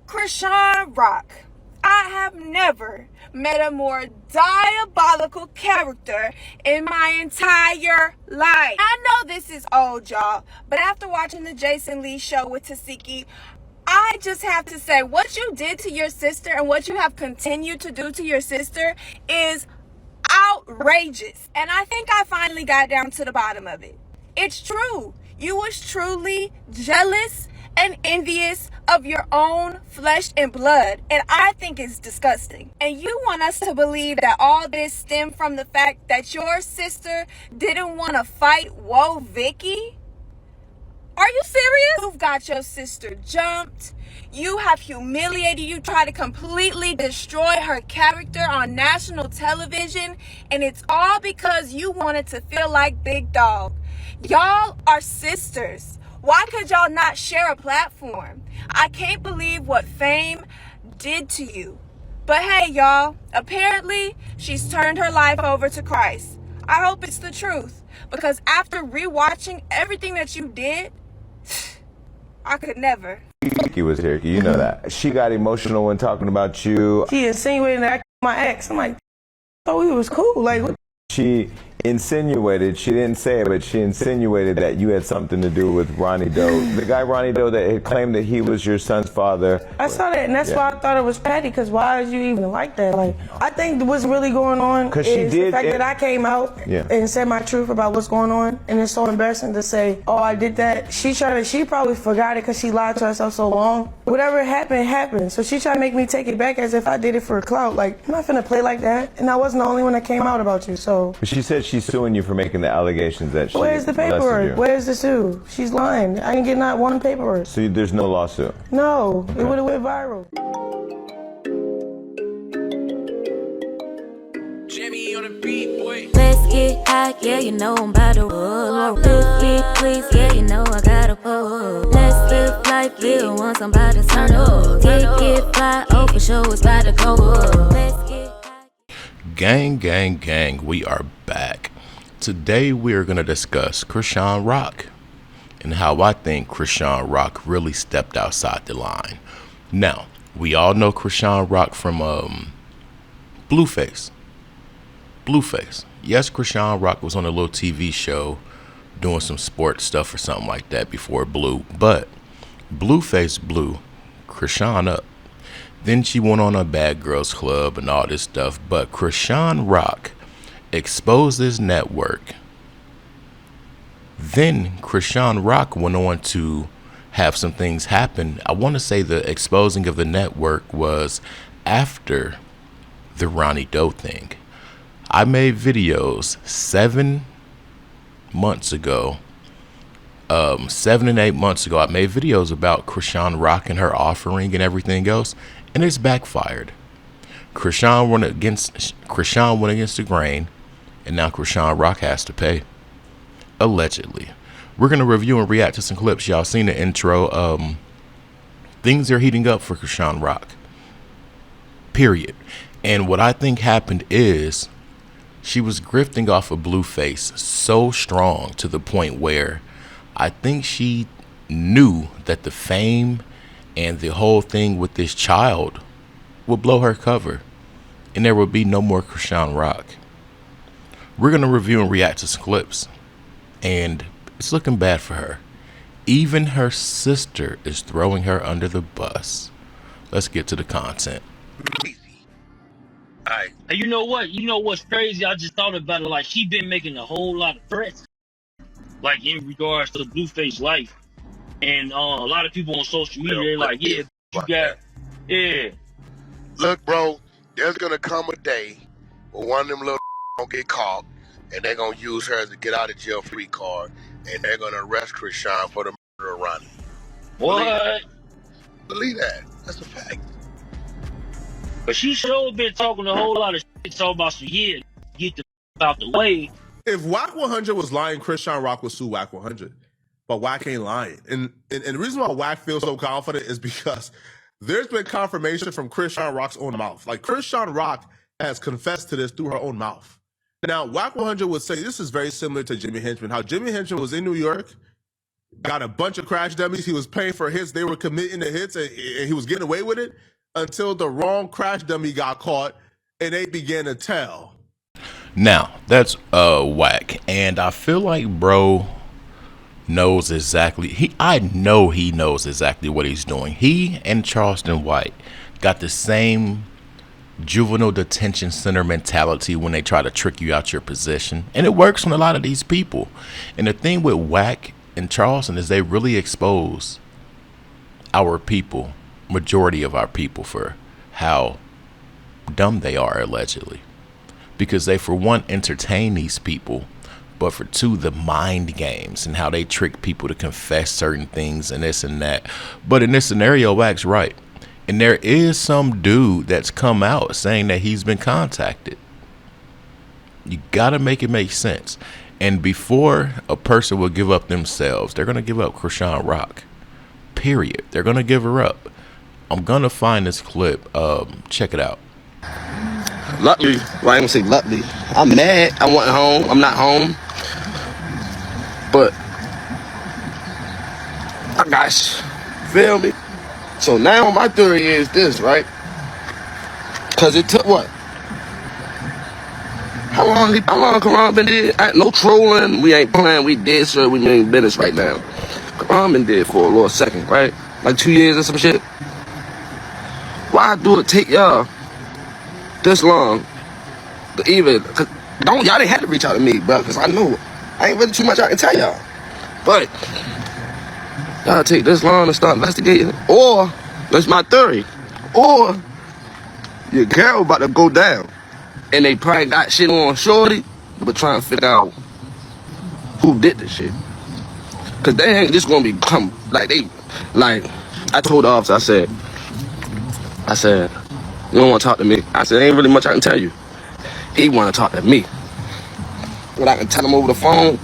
Crisean Rock. I have never met a more diabolical character in my entire life. I know this is old, y'all, but after watching the Jason Lee show with Tasiki, I just have to say, what you did to your sister and what you have continued to do to your sister is outrageous. And I think I finally got down to the bottom of it. It's true. You was truly jealous and envious of your own flesh and blood, and I think it's disgusting. And you want us to believe that all this stemmed from the fact that your sister didn't want to fight Whoa Vicky? Are you serious? You've got your sister jumped. You have humiliated. You tried to completely destroy her character on national television, and it's all because you wanted to feel like Big Dog. Y'all are sisters. Why could y'all not share a platform? I can't believe what fame did to you. But hey, y'all, apparently she's turned her life over to Christ. I hope it's the truth, because after rewatching everything that you did, I could never. He was here, you know that. She got emotional when talking about you. She insinuated that my ex. I'm like, oh, we was cool. Like, what? She insinuated, she didn't say it, but she insinuated that you had something to do with Ronnie Doe. The guy Ronnie Doe that had claimed that he was your son's father. I saw that, and that's why I thought it was petty, because why did you even like that? Like, I think what's really going on is the fact that I came out and said my truth about what's going on, and it's so embarrassing to say, oh, I did that. She probably forgot it because she lied to herself so long. Whatever happened, happened. So she tried to make me take it back as if I did it for a clout. Like, I'm not finna play like that. And I wasn't the only one that came out about you, so. But she said she's suing you for making the allegations that she Where's the paperwork? Where's the sue? She's lying. I didn't get not one paperwork. So there's no lawsuit? No, it would have went viral. Jimmy on the beat, boy. Let's get high, yeah, you know I'm about to roll. Let's get please, yeah, you know I gotta pull. Let's live life, live once I'm about to turn up. Get fly, oh for sure it's about to go up. Let's get Gang, gang, gang, we are back. Today we are going to discuss Crisean Rock and how I think Crisean Rock really stepped outside the line. Now, we all know Crisean Rock from Blueface. Yes, Crisean Rock was on a little TV show doing some sports stuff or something like that before it blew, but Blueface blew Crisean up. Then she went on a Bad Girls Club and all this stuff. But Crisean Rock exposed his network. Then Crisean Rock went on to have some things happen. I want to say the exposing of the network was after the Ronnie Doe thing. I made videos 7 months ago. 7 and 8 months ago, I made videos about Crisean Rock and her offering and everything else. And it's backfired. Crisean went against the grain, and now Crisean Rock has to pay. Allegedly. We're gonna review and react to some clips. Y'all seen the intro. Things are heating up for Crisean Rock. Period. And what I think happened is she was grifting off of Blueface so strong to the point where I think she knew that the fame and the whole thing with this child would blow her cover, and there would be no more Crisean Rock. We're going to review and react to some clips, and it's looking bad for her. Even her sister is throwing her under the bus. Let's get to the content. Alright. And you know what? You know what's crazy? I just thought about it. Like, she been making a whole lot of threats, like in regards to Blueface life. And a lot of people on social media, they're like, yeah, you got, yeah. Look, bro, there's gonna come a day where one of them little gonna get caught, and they're gonna use her as a get out of jail free card, and they're gonna arrest Crisean for the murder of Ronnie. What? Believe that. That's a fact. But she sure been talking a whole lot of shit, talking about some, yeah, get the out the way. If Whack 100 was lying, Crisean Rock would sue Whack 100. But Whack ain't lying. And the reason why Whack feels so confident is because there's been confirmation from Crisean Rock's own mouth. Like, Crisean Rock has confessed to this through her own mouth. Now, Whack 100 would say this is very similar to Jimmy Henchman. How Jimmy Henchman was in New York got a bunch of crash dummies. He was paying for hits. They were committing the hits, and he was getting away with it until the wrong crash dummy got caught, and they began to tell. Now, that's whack. And I feel like bro knows exactly. I know he knows exactly what he's doing. He and Charleston White got the same juvenile detention center mentality when they try to trick you out your position. And it works on a lot of these people. And the thing with whack and Charleston is they really expose our people, majority of our people, for how dumb they are, allegedly. Because they, for one, entertain these people, but for two, the mind games and how they trick people to confess certain things and this and that. But in this scenario, Wack's right. And there is some dude that's come out saying that he's been contacted. You got to make it make sense. And before a person will give up themselves, they're going to give up Crisean Rock. Period. They're going to give her up. I'm going to find this clip. Check it out. Luckily, well, I ain't gonna say luckily. I'm mad. I went home. I'm not home. But I got feel me? So now my theory is this, right? Cause it took what? How long Karan been dead? No trolling. We ain't playing. We dead, sir. We ain't business right now. Karan been dead for a little second, right? Like 2 years or some shit. Why do it take y'all this long to even, cause y'all didn't have to reach out to me, bro, because I know I ain't really too much I can tell y'all. But y'all take this long to start investigating, or that's my theory, or your girl about to go down, and they probably got shit on shorty, but trying to figure out who did this shit. Cause they ain't just gonna become like I told the officer, I said, you don't want to talk to me. I said, ain't really much I can tell you. He want to talk to me. When I can tell him over the phone,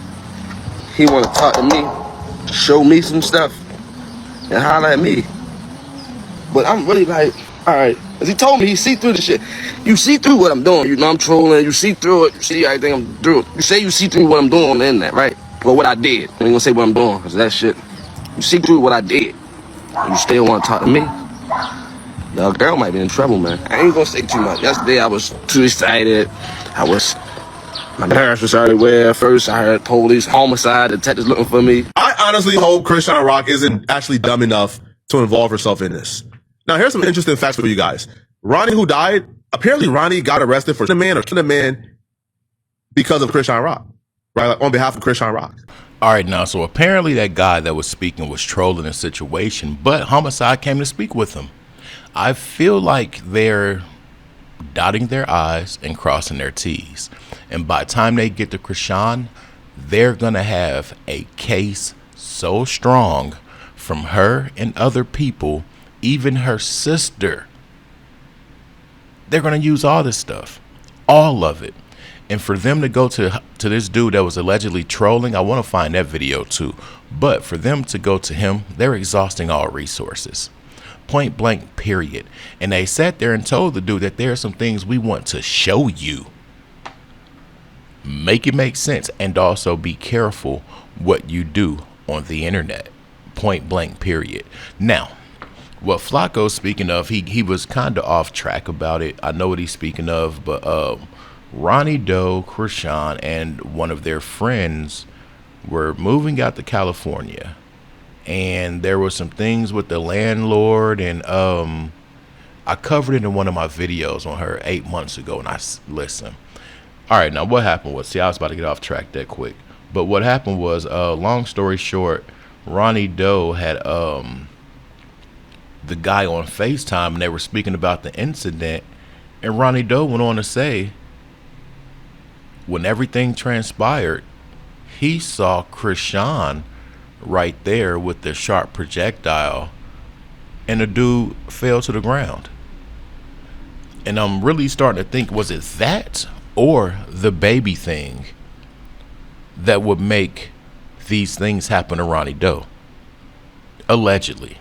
he want to talk to me, show me some stuff, and holler at me. But I'm really like, all right. Because he told me he see through the shit. You see through what I'm doing. You know I'm trolling. You see through it. You see everything I'm doing. You say you see through what I'm doing on the internet, right? Well, what I did. I ain't going to say what I'm doing because that shit. You see through what I did. And you still want to talk to me. Your girl might be in trouble, man. I ain't gonna say too much. Yesterday I was too excited. My parents was everywhere. First I heard police, homicide, detectives looking for me. I honestly hope Crisean Rock isn't actually dumb enough to involve herself in this. Now here's some interesting facts for you guys. Ronnie, who died, apparently Ronnie got arrested for killing a man because of Crisean Rock, right? Like on behalf of Crisean Rock. All right, now, so apparently that guy that was speaking was trolling the situation, but homicide came to speak with him. I feel like they're dotting their I's and crossing their T's. And by the time they get to Crisean, they're going to have a case so strong from her and other people, even her sister. They're going to use all this stuff, all of it. And for them to go to this dude that was allegedly trolling, I want to find that video too. But for them to go to him, they're exhausting all resources. Point blank, period. And they sat there and told the dude that there are some things we want to show you. Make it make sense, and also be careful what you do on the internet. Point blank, period. Now, what Flacco's speaking of, he was kind of off track about it. I know what he's speaking of, but Ronnie Doe, Crisean, and one of their friends were moving out to California. And there were some things with the landlord, and I covered it in one of my videos on her 8 months ago, and I listened. All right, now what happened was, see, I was about to get off track that quick, but what happened was, long story short, Ronnie Doe had the guy on FaceTime, and they were speaking about the incident, and Ronnie Doe went on to say, when everything transpired, he saw Crisean right there with the sharp projectile, and the dude fell to the ground. And I'm really starting to think, was it that or the baby thing that would make these things happen to Ronnie Doe? Allegedly.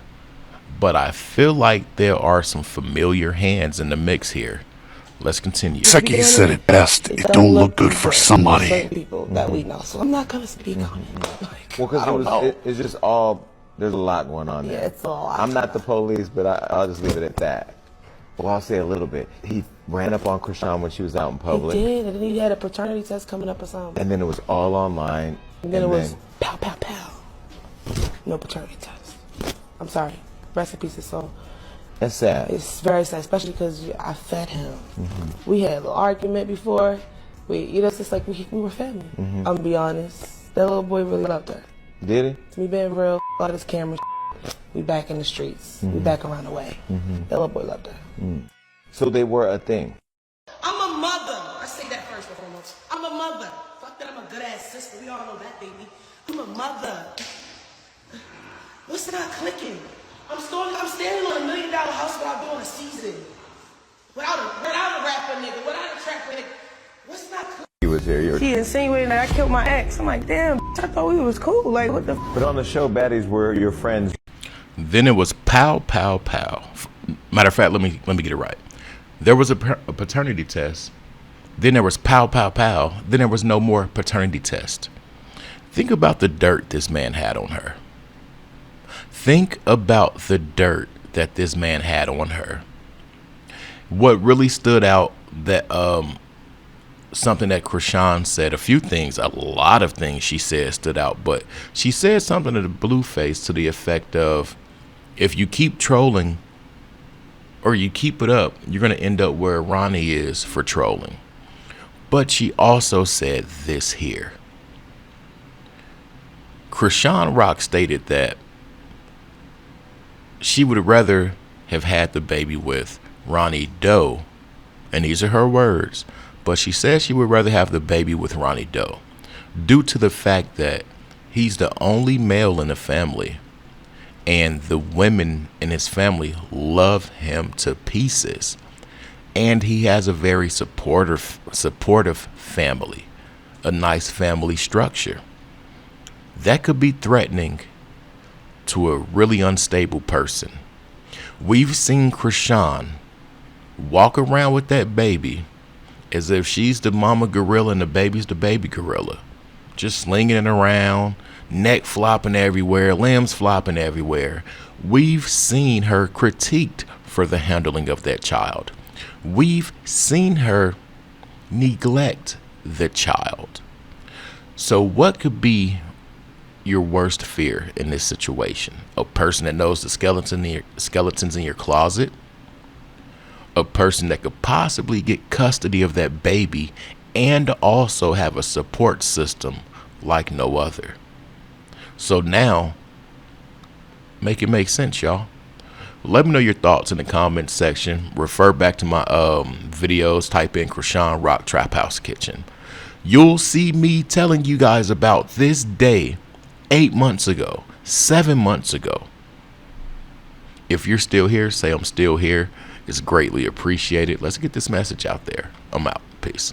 But I feel like there are some familiar hands in the mix here. Let's continue. Second, he said it best. It don't look good for somebody. Certain people that we know, so I'm not gonna speak on it. Like, Well, because it's just all, there's a lot going on there. Yeah, it's a lot. I'm not the police, but I'll just leave it at that. Well, I'll say a little bit. He ran up on Crisean when she was out in public. He did, and then he had a paternity test coming up or something. And then it was all online. And then it was pow, pow, pow. No paternity test. I'm sorry. Rest in peace, his soul. That's sad. It's very sad, especially because I fed him. We had a little argument before. It's just like we were family. I'm gonna be honest. That little boy really loved her. Did he? To me being real, all this camera, we back in the streets. We back around the way. That little boy loved her. So they were a thing. I'm a mother. I say that first and foremost. I'm a mother. Fuck that, I'm a good ass sister. We all know that, baby. I'm a mother. What's not clicking? I'm standing on $1 million house without doing a season. Without a rapper nigga, without a trapper nigga. What's not clicking? He was here. She insinuated that I killed my ex. I'm like, damn, I thought we was cool. Like, what the? But on the show, baddies were your friends. Then it was pow, pow, pow. Matter of fact, let me get it right. There was a paternity test. Then there was pow, pow, pow. Then there was no more paternity test. Think about the dirt this man had on her. Think about the dirt that this man had on her. What really stood out, that something that Crisean said, a few things, a lot of things she said stood out, but she said something to the Blueface to the effect of, if you keep trolling or you keep it up, you're going to end up where Ronnie is for trolling. But she also said this here. Crisean Rock stated that she would rather have had the baby with Ronnie Doe, and these are her words, but she said she would rather have the baby with Ronnie Doe due to the fact that he's the only male in the family, and the women in his family love him to pieces, and he has a very supportive family, a nice family structure. That could be threatening to a really unstable person. We've seen Crisean walk around with that baby as if she's the mama gorilla and the baby's the baby gorilla, just slinging it around, neck flopping everywhere, limbs flopping everywhere. We've seen her critiqued for the handling of that child. We've seen her neglect the child. So what could be your worst fear in this situation? A person that knows the skeletons in your closet? A person that could possibly get custody of that baby and also have a support system like no other? So now, make it make sense, y'all. Let me know your thoughts in the comments section. Refer back to my videos. Type in Crisean Rock Trap House Kitchen. You'll see me telling you guys about this day 8 months ago, 7 months ago. If you're still here, say I'm still here. It's greatly appreciated. Let's get this message out there. I'm out. Peace.